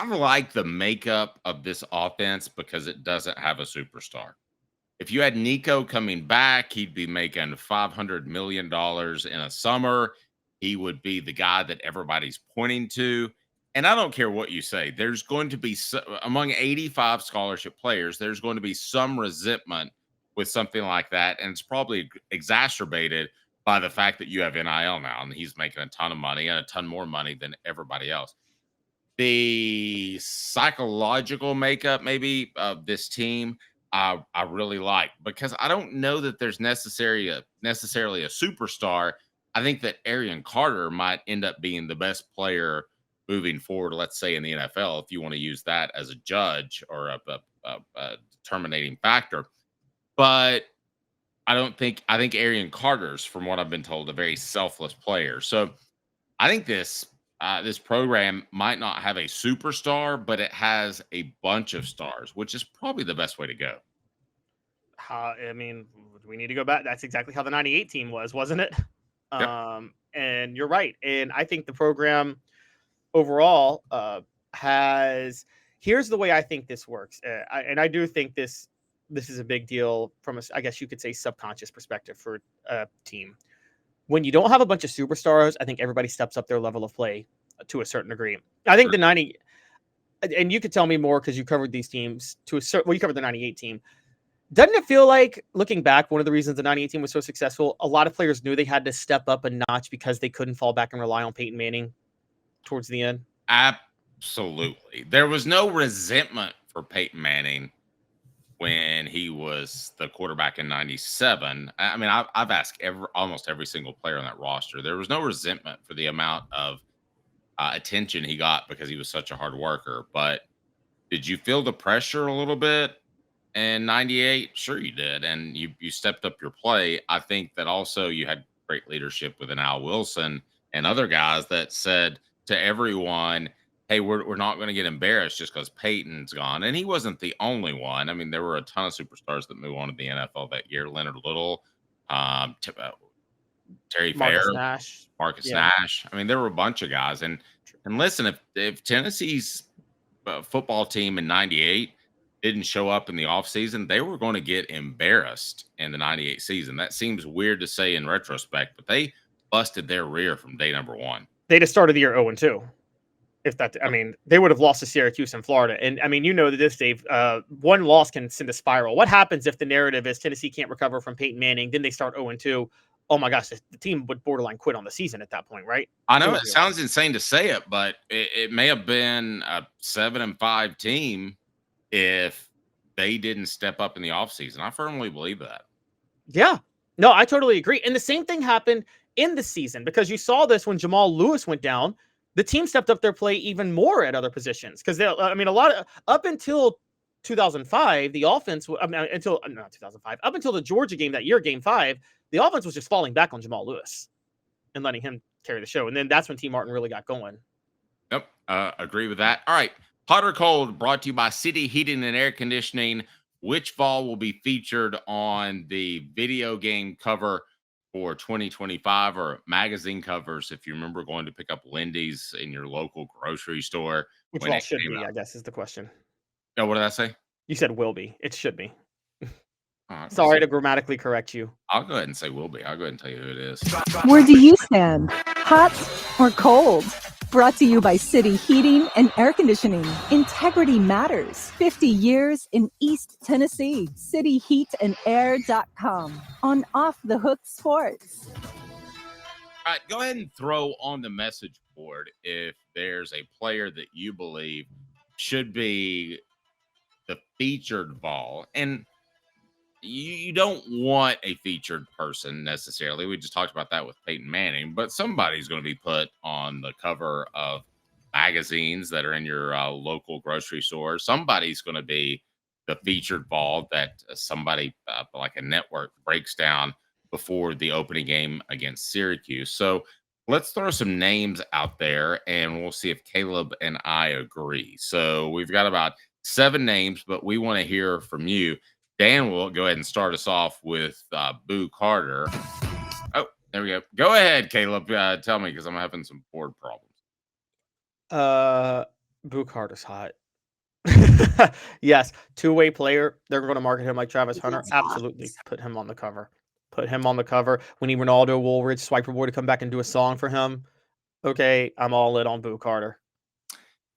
I like the makeup of this offense because it doesn't have a superstar. If you had Nico coming back, he'd be making $500 million in a summer. He would be the guy that everybody's pointing to. And I don't care what you say, there's going to be among 85 scholarship players, there's going to be some resentment with something like that. And it's probably exacerbated by the fact that you have NIL now and he's making a ton of money and a ton more money than everybody else. The psychological makeup, maybe, of this team, I really like because I don't know that there's necessarily a superstar. I think that Arian Carter might end up being the best player moving forward, let's say in the NFL, if you want to use that as a judge or a determining factor. But I think Arian Carter's, from what I've been told, a very selfless player. So I think this program might not have a superstar, but it has a bunch of stars, which is probably the best way to go. I mean, we need to go back. That's exactly how the 98 team was, wasn't it? Yep. And you're right. And I think the program overall has, here's the way I think this works. And I do think this is a big deal from I guess you could say, subconscious perspective for a team. When you don't have a bunch of superstars, I think everybody steps up their level of play to a certain degree. I think the 90, and you could tell me more because you covered these teams to a certain, well, you covered the 98 team. Doesn't it feel like, looking back, one of the reasons the 98 team was so successful, a lot of players knew they had to step up a notch because they couldn't fall back and rely on Peyton Manning towards the end? Absolutely. There was no resentment for Peyton Manning when he was the quarterback in 97. I mean, I've asked almost every single player on that roster. There was no resentment for the amount of attention he got because he was such a hard worker. But did you feel the pressure a little bit in 98? Sure you did. And you stepped up your play. I think that also you had great leadership with an Al Wilson and other guys that said to everyone, hey, we're not going to get embarrassed just because Peyton's gone. And he wasn't the only one. I mean, there were a ton of superstars that moved on to the NFL that year. Leonard Little, Terry Fair, Marcus Nash. I mean, there were a bunch of guys. And listen, if Tennessee's football team in 98 didn't show up in the offseason, they were going to get embarrassed in the 98 season. That seems weird to say in retrospect, but they busted their rear from day number one. They just started the year 0-2. If that, I mean, they would have lost to Syracuse and Florida. And I mean, you know this, Dave, one loss can send a spiral. What happens if the narrative is Tennessee can't recover from Peyton Manning, then they start 0-2? Oh my gosh, the team would borderline quit on the season at that point, right? I know it sounds insane to say it, but it may have been a 7-5 team if they didn't step up in the offseason. I firmly believe that. Yeah, no, I totally agree. And the same thing happened in the season, because you saw this when Jamal Lewis went down. The team stepped up their play even more at other positions, because I mean, a lot of, up until 2005, the offense, until not 2005, up until the Georgia game that year, Game 5, the offense was just falling back on Jamal Lewis and letting him carry the show. And then that's when T. Martin really got going. Yep, agree with that. All right, hot or cold, brought to you by City Heating and Air Conditioning. Which fall will be featured on the video game cover for 2025, or magazine covers, if you remember going to pick up Lindy's in your local grocery store? Which fall should be, I guess, is the question. Oh, what did I say? You said will be. It should be. Sorry to grammatically correct you. I'll go ahead and say will be. I'll go ahead and tell you who it is. Where do you stand? Hot or cold? Brought to you by City Heating and Air Conditioning. Integrity matters. 50 years in East Tennessee. CityHeatandAir.com. On Off the Hook Sports. All right, go ahead and throw on the message board if there's a player that you believe should be the featured Vol. And you don't want a featured person necessarily. We just talked about that with Peyton Manning, but somebody's going to be put on the cover of magazines that are in your local grocery store. Somebody's going to be the featured Vol that somebody like a network breaks down before the opening game against Syracuse. So let's throw some names out there and we'll see if Caleb and I agree. So we've got about 7 names, but we want to hear from you. Dan will go ahead and start us off with Boo Carter. Oh, there we go. Go ahead, Caleb. Tell me, because I'm having some board problems. Boo Carter's hot. Yes, two-way player. They're going to market him like Travis Hunter. That's hot. Absolutely, put him on the cover. Put him on the cover. We need Ronaldo Woolridge, Swiper Boy, to come back and do a song for him. Okay, I'm all in on Boo Carter.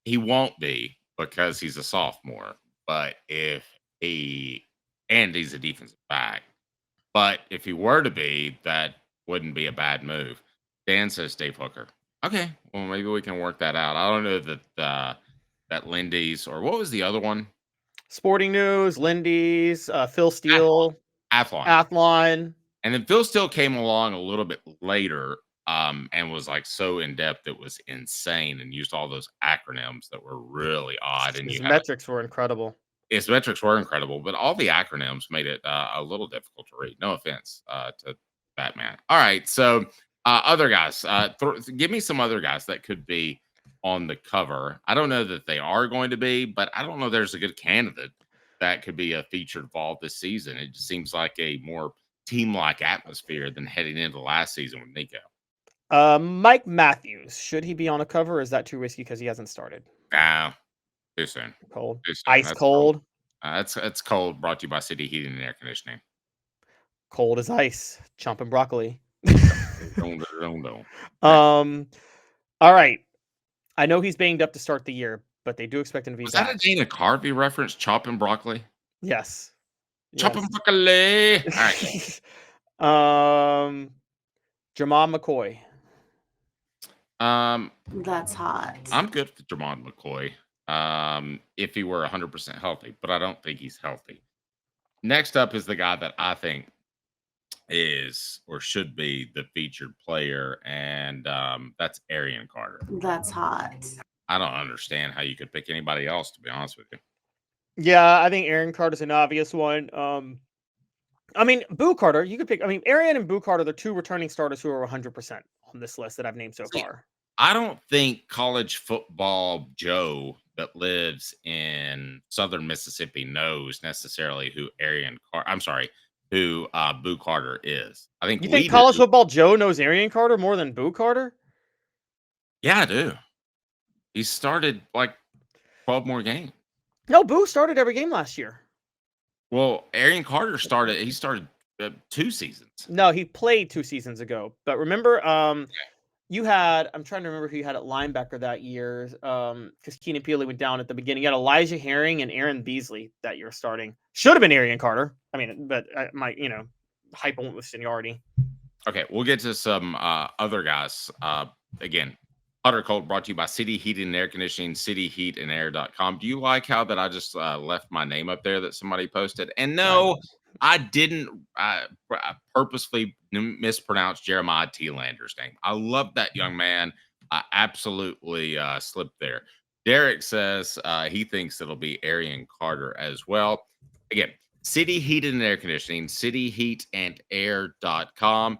He won't be because he's a sophomore, but if he and he's a defensive back. But if he were to be, that wouldn't be a bad move. Dan says Dave Hooker. Okay, well maybe we can work that out. I don't know that that Lindy's or what was the other one? Sporting News, Lindy's, Phil Steele, Athlon. Athlon. And then Phil Steele came along a little bit later and was like so in depth it was insane and used all those acronyms that were really odd. And His metrics were incredible. His metrics were incredible, but all the acronyms made it a little difficult to read. No offense to Batman. All right, so other guys, give me some other guys that could be on the cover. I don't know that they are going to be, but I don't know there's a good candidate that could be a featured fall this season. It just seems like a more team-like atmosphere than heading into last season with Nico. Mike Matthews, should he be on a cover, or is that too risky because he hasn't started? Nah, too soon. Cold. Too soon. Ice That's cold. It's cold. Brought to you by City Heating and Air Conditioning. Cold as ice. Chomping broccoli. Don't. All right. I know he's banged up to start the year, but they do expect him to be Was back. that a Dana Carvey reference? Chopping broccoli? Yes. Chopping broccoli. All right. Jamal McCoy. That's hot. I'm good with Jamal McCoy. If he were 100% healthy, but I don't think he's healthy. Next up is the guy that I think is or should be the featured player, and that's Arian Carter. That's hot. I don't understand how you could pick anybody else, to be honest with you. Yeah, I think Arian Carter's an obvious one. I mean, Boo Carter, you could pick. I mean, Arian and Boo Carter, they're two returning starters who are 100% on this list that I've named so far. I don't think college football Joe that lives in southern Mississippi knows necessarily who who Boo Carter is. I think you think college football Joe knows Arian Carter more than Boo Carter? Yeah, I do. He started like 12 more games. No, Boo started every game last year. Well, Arian Carter started 2 seasons. No, he played 2 seasons ago. But remember, you had, I'm trying to remember who you had at linebacker that year, because Keenan Peele went down at the beginning. You had Elijah Herring and Aaron Beasley that year starting. Should have been Arian Carter. I mean, but my, hype went with seniority. Okay, we'll get to some other guys. Again, Hot or Cold brought to you by City Heating and Air Conditioning, cityheatandair.com. Do you like how that I just left my name up there that somebody posted? And no, I didn't purposely mispronounce Jeremiah T. Lander's name. I love that young man. I absolutely slipped there. Derek says he thinks it'll be Arian Carter as well. Again, City Heating and Air Conditioning, cityheatandair.com.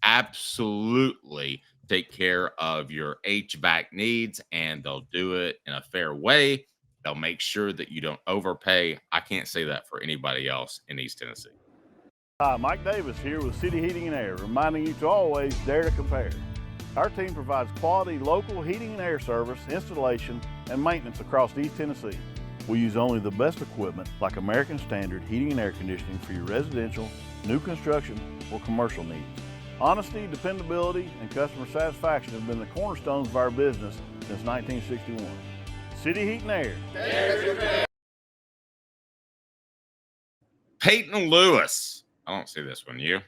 Absolutely take care of your HVAC needs, and they'll do it in a fair way. They'll make sure that you don't overpay. I can't say that for anybody else in East Tennessee. Hi, Mike Davis here with City Heating and Air, reminding you to always dare to compare. Our team provides quality local heating and air service, installation, and maintenance across East Tennessee. We use only the best equipment like American Standard heating and air conditioning for your residential, new construction, or commercial needs. Honesty, dependability, and customer satisfaction have been the cornerstones of our business since 1961. City Heat and Air. Peyton Lewis. I don't see this one. You?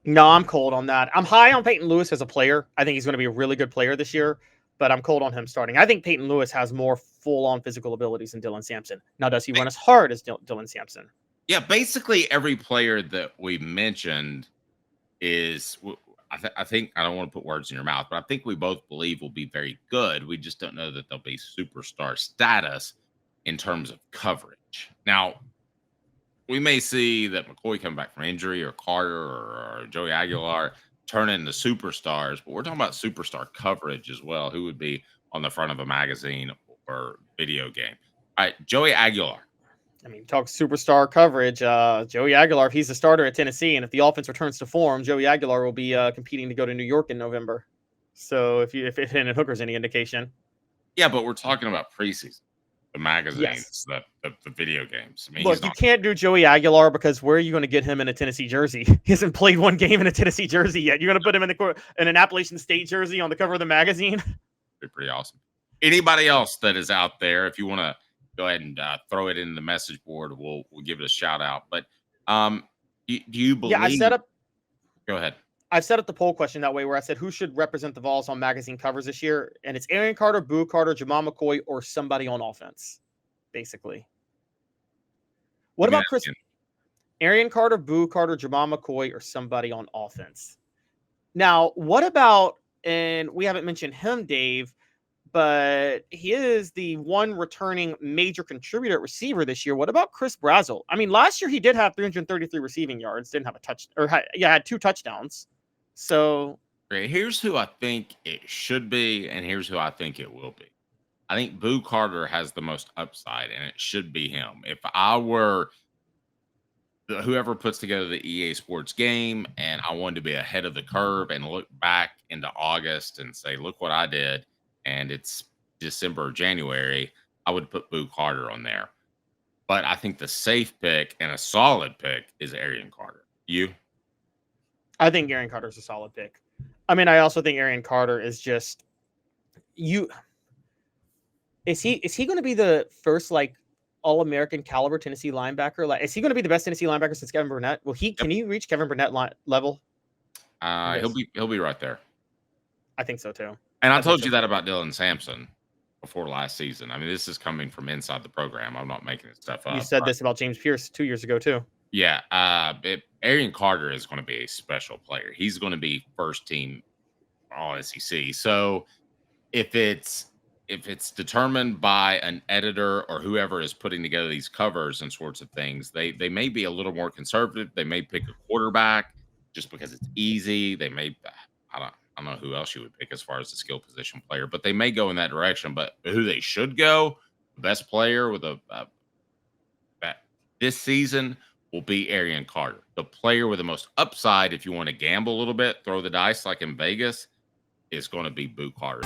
No, I'm cold on that. I'm high on Peyton Lewis as a player. I think he's going to be a really good player this year, but I'm cold on him starting. I think Peyton Lewis has more full-on physical abilities than Dylan Sampson. Now, does he run as hard as Dylan Sampson? Yeah, basically every player that we mentioned is, I think, I don't want to put words in your mouth, but I think we both believe will be very good. We just don't know that they'll be superstar status in terms of coverage. Now, we may see that McCoy come back from injury, or Carter or Joey Aguilar turn into superstars, but we're talking about superstar coverage as well. Who would be on the front of a magazine or video game? All right, Joey Aguilar. I mean, talk superstar coverage. Joey Aguilar, if he's the starter at Tennessee, and if the offense returns to form, Joey Aguilar will be competing to go to New York in November. So if Hendon Hooker's any indication. Yeah, but we're talking about preseason, the magazines, Yes. the video games. I mean, he's Look, you not. can't do Joey Aguilar because where are you going to get him in a Tennessee jersey? He hasn't played one game in a Tennessee jersey yet. You're going to put him in an Appalachian State jersey on the cover of the magazine? Be pretty awesome. Anybody else that is out there, if you want to go ahead and throw it in the message board, we'll give it a shout out. But do you Yeah, believe? Go ahead. I've set up the poll question that way where I said who should represent the Vols on magazine covers this year, and it's Arian Carter, Boo Carter, Jamal McCoy, or somebody on offense, basically. What about Chris? Arian Carter, Boo Carter, Jamal McCoy, or somebody on offense? Now, what about, and we haven't mentioned him, Dave, but he is the one returning major contributor at receiver this year. What about Chris Brazzell? I mean, last year he did have 333 receiving yards, didn't have a touch, or had 2 touchdowns. So here's who I think it should be, and here's who I think it will be. I think Boo Carter has the most upside, and it should be him. If I were whoever puts together the EA Sports game, and I wanted to be ahead of the curve and look back into August and say, look what I did, and it's December or January, I would put Boo Carter on there. But I think the safe pick and a solid pick is Arian Carter. You? I think Arian Carter is a solid pick. I mean, I also think Arian Carter is just Is he going to be the first All-American caliber Tennessee linebacker? Like, is he going to be the best Tennessee linebacker since Kevin Burnett? Can he reach Kevin Burnett level? He'll be right there. I think so too. And I told you that about Dylan Sampson before last season. I mean, this is coming from inside the program. I'm not making this stuff up. You said this about James Pierce 2 years ago too. Yeah, Arian Carter is going to be a special player. He's going to be first team All SEC. So if it's determined by an editor or whoever is putting together these covers and sorts of things, they may be a little more conservative. They may pick a quarterback just because it's easy. They may, I don't know who else you would pick as far as the skill position player, but they may go in that direction. But who they should go, the best player with this season will be Arian Carter. The player with the most upside, if you want to gamble a little bit, throw the dice like in Vegas, is going to be Boo Carter.